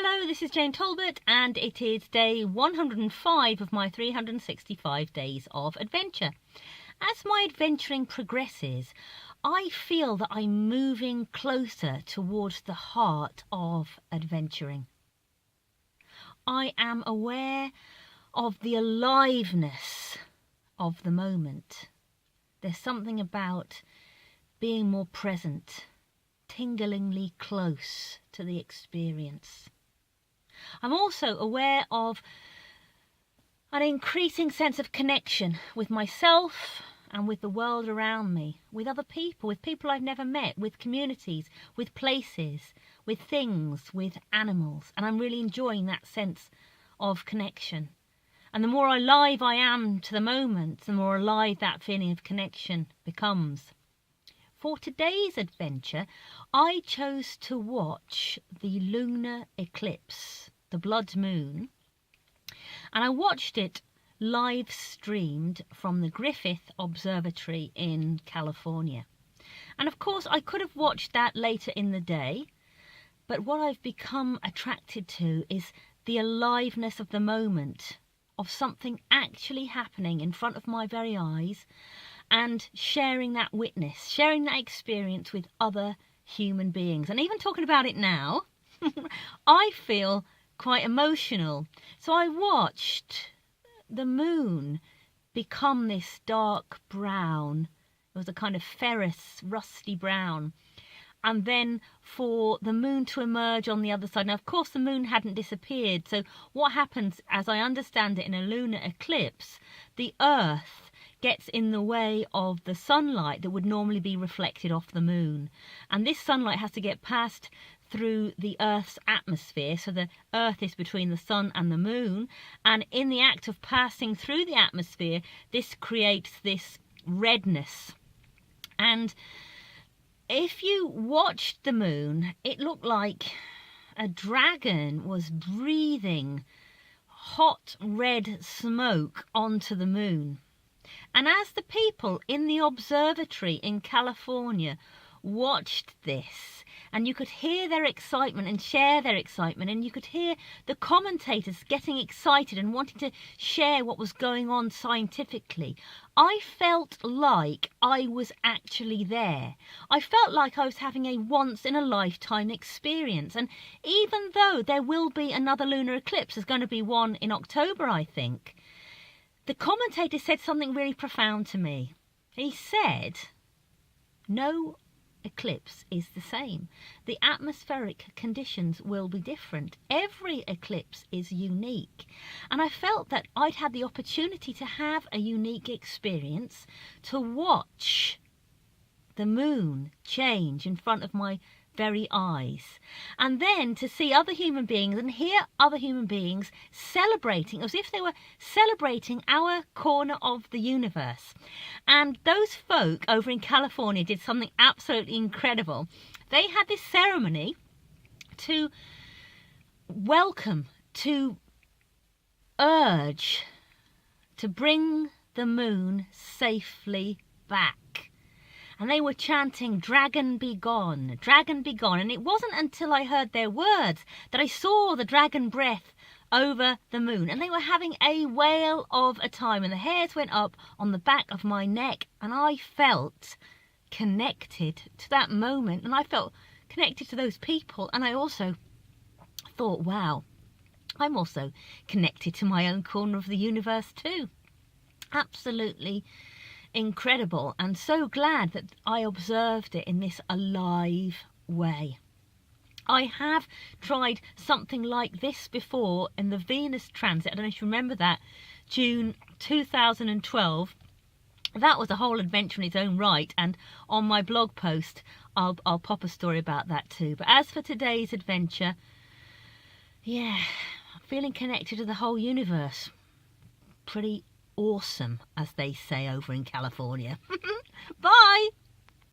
Hello, this is Jane Talbot, and it is day 105 of my 365 days of adventure. As my adventuring progresses, I feel that I'm moving closer towards the heart of adventuring. I am aware of the aliveness of the moment. There's something about being more present, tinglingly close to the experience. I'm also aware of an increasing sense of connection with myself and with the world around me, with other people, with people I've never met, with communities, with places, with things, with animals. And I'm really enjoying that sense of connection. And the more alive I am to the moment, the more alive that feeling of connection becomes. For today's adventure, I chose to watch the lunar eclipse, the blood moon, and I watched it live streamed from the Griffith Observatory in California. And of course, I could have watched that later in the day, but what I've become attracted to is the aliveness of the moment, of something actually happening in front of my very eyes, and sharing that witness, sharing that experience with other human beings. And even talking about it now, I feel quite emotional. So I watched the moon become this dark brown. It was a kind of ferrous, rusty brown. And then for the moon to emerge on the other side. Now, of course, the moon hadn't disappeared. So what happens, as I understand it, in a lunar eclipse, the Earth gets in the way of the sunlight that would normally be reflected off the moon. And this sunlight has to get passed through the Earth's atmosphere. So the Earth is between the sun and the moon. And in the act of passing through the atmosphere, this creates this redness. And if you watched the moon, it looked like a dragon was breathing hot red smoke onto the moon. And as the people in the observatory in California watched this, and you could hear their excitement and share their excitement, and you could hear the commentators getting excited and wanting to share what was going on scientifically, I felt like I was actually there. I felt like I was having a once-in-a-lifetime experience. And even though there will be another lunar eclipse, there's going to be one in October, I think, the commentator said something really profound to me. He said, no eclipse is the same. The atmospheric conditions will be different. Every eclipse is unique. And I felt that I'd had the opportunity to have a unique experience, to watch the moon change in front of my very eyes, and then to see other human beings and hear other human beings celebrating as if they were celebrating our corner of the universe. And those folk over in California did something absolutely incredible. They had this ceremony to welcome, to urge, to bring the moon safely back. And they were chanting, "Dragon be gone, dragon be gone." And it wasn't until I heard their words that I saw the dragon breath over the moon. And they were having a whale of a time. And the hairs went up on the back of my neck. And I felt connected to that moment. And I felt connected to those people. And I also thought, wow, I'm also connected to my own corner of the universe too. Absolutely incredible, and so glad that I observed it in this alive way. I have tried something like this before in the Venus transit. I don't know if you remember that, June 2012. That was a whole adventure in its own right, and on my blog post I'll pop a story about that too. But as for today's adventure, yeah, I'm feeling connected to the whole universe. Pretty awesome, as they say over in California. Bye!